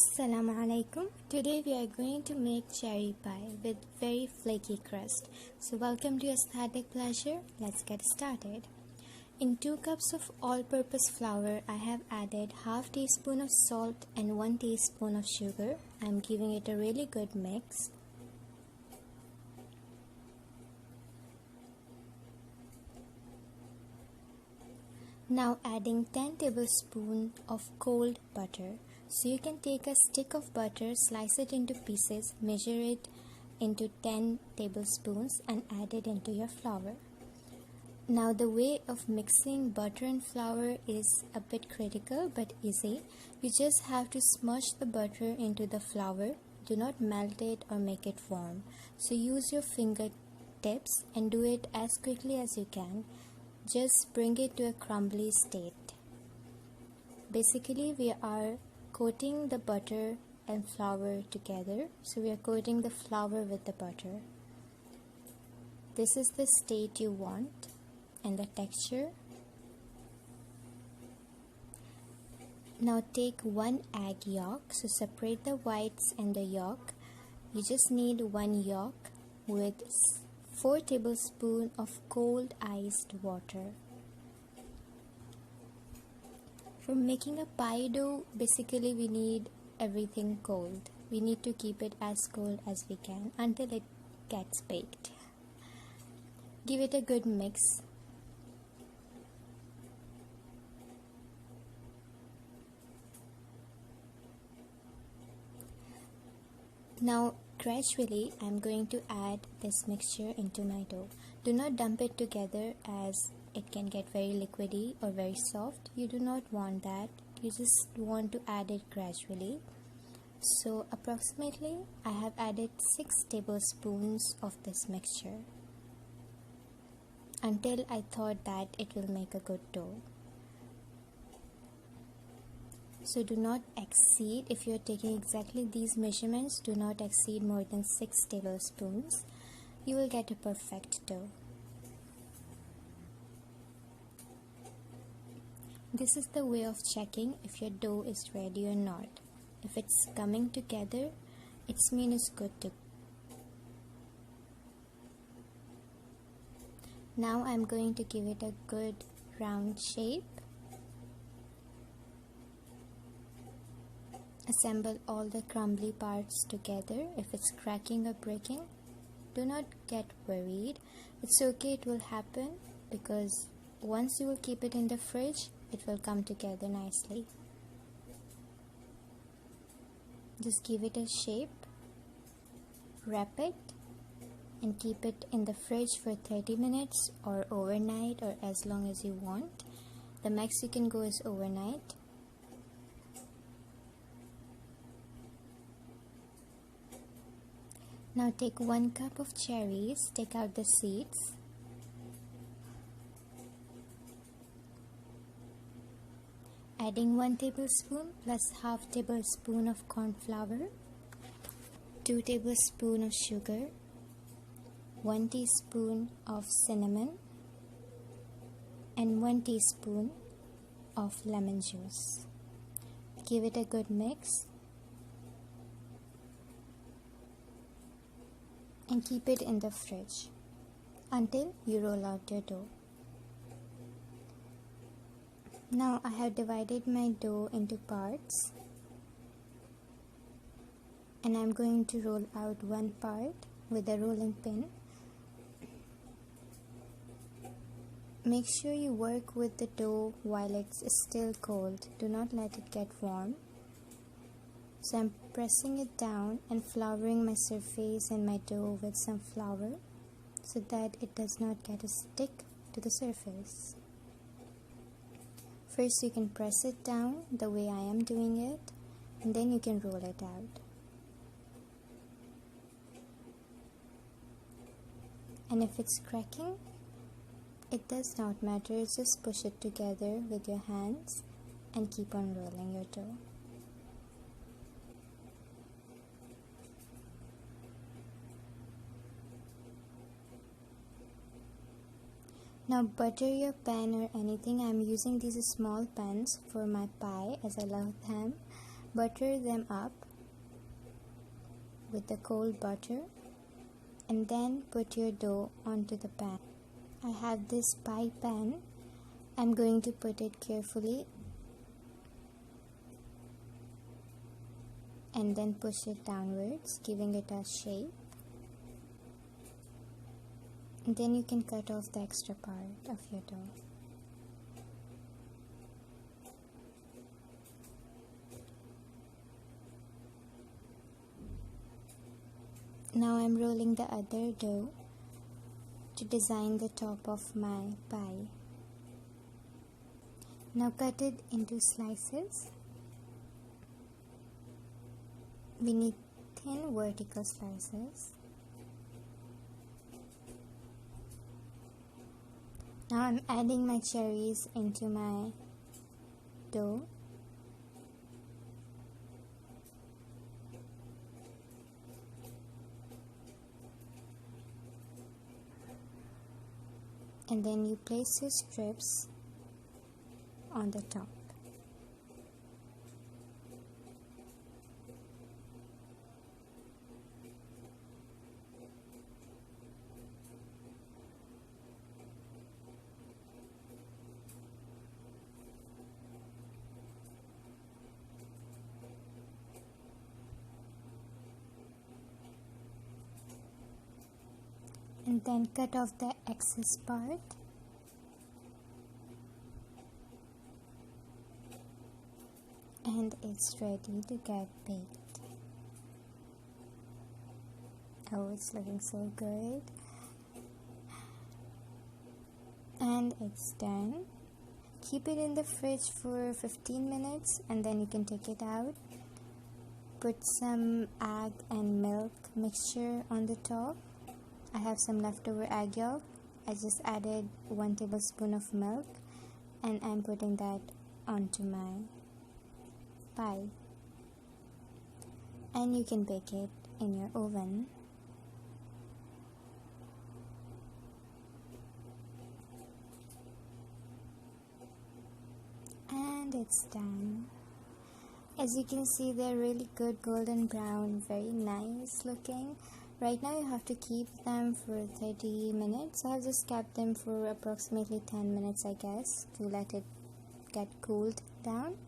Assalamu alaikum. Today we are going to make cherry pie with very flaky crust. So welcome to Aesthetic Pleasure. Let's get started. In 2 cups of all-purpose flour, I have added half teaspoon of salt and 1 teaspoon of sugar. I'm giving it a really good mix. Now adding 10 tablespoons of cold butter. So you can take a stick of butter, slice it into pieces, measure it into 10 tablespoons and add it into your flour. Now the way of mixing butter and flour is a bit critical but easy. You just have to smudge the butter into the flour. Do not melt it or make it warm. So use your fingertips and do it as quickly as you can. Just bring it to a crumbly state. Basically, we are coating the butter and flour together. So we are coating the flour with the butter. This is the state you want and the texture. Now take 1 egg yolk. So separate the whites and the yolk. You just need 1 yolk with 4 tablespoons of cold iced water. For making a pie dough, basically we need everything cold. We need to keep it as cold as we can until it gets baked. Give it a good mix. Now gradually I'm going to add this mixture into my dough. Do not dump it together as it can get very liquidy or very soft. You do not want that. You just want to add it gradually. So approximately I have added 6 tablespoons of this mixture until I thought that it will make a good dough. So do not exceed, if you are taking exactly these measurements, do not exceed more than 6 tablespoons. You will get a perfect dough. This is the way of checking if your dough is ready or not. If it's coming together, it means it's good to go. Now I'm going to give it a good round shape. Assemble all the crumbly parts together. If it's cracking or breaking, do not get worried. It's okay, it will happen because once you will keep it in the fridge, it will come together nicely. Just give it a shape, wrap it and keep it in the fridge for 30 minutes or overnight or as long as you want. The max you can go is overnight. Now take 1 cup of cherries, take out the seeds. Adding 1 tablespoon plus half tablespoon of corn flour, 2 tablespoons of sugar, 1 teaspoon of cinnamon and 1 teaspoon of lemon juice. Give it a good mix and keep it in the fridge until you roll out your dough. Now I have divided my dough into parts and I'm going to roll out 1 part with a rolling pin. Make sure you work with the dough while it's still cold. Do not let it get warm. So I'm pressing it down and flouring my surface and my dough with some flour so that it does not get a stick to the surface. First you can press it down the way I am doing it and then you can roll it out. And if it's cracking, it does not matter, just push it together with your hands and keep on rolling your dough. Now butter your pan or anything. I'm using these small pans for my pie as I love them. butter them up with the cold butter and then put your dough onto the pan. I have this pie pan. I'm going to put it carefully and then push it downwards, giving it a shape. And then you can cut off the extra part of your dough. Now I'm rolling the other dough to design the top of my pie. Now cut it into slices. We need thin vertical slices. Now I'm adding my cherries into my dough. And then you place your strips on the top. And then cut off the excess part. And it's ready to get baked. Oh, it's looking so good. And it's done. Keep it in the fridge for 15 minutes and then you can take it out. Put some egg and milk mixture on the top. I have some leftover egg yolk. I just added 1 tablespoon of milk and I'm putting that onto my pie. And you can bake it in your oven. And it's done. As you can see, they're really good golden brown, very nice looking. Right now you have to keep them for 30 minutes. I have just kept them for approximately 10 minutes, I guess, to let it get cooled down.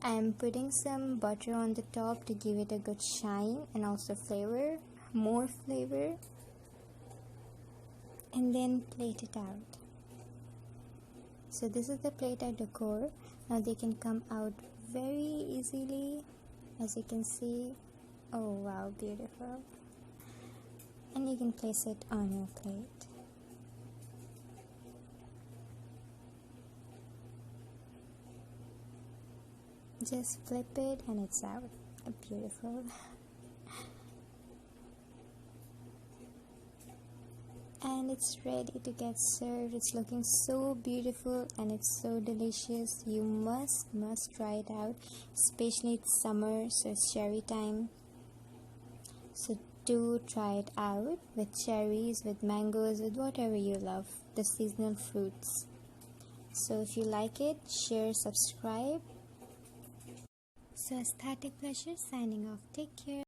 I'm putting some butter on the top to give it a good shine and also flavor, more flavor. And then plate it out. So this is the platter decor. Now they can come out very easily, as you can see. Oh wow, beautiful. And you can place it on your plate. Just flip it and it's out. Beautiful. And it's ready to get served. It's looking so beautiful and it's so delicious. You must try it out, especially it's summer, so it's cherry time. So do try it out with cherries, with mangoes, with whatever you love, the seasonal fruits. So if you like it, share, subscribe. So Aesthetic Pleasure signing off. Take care.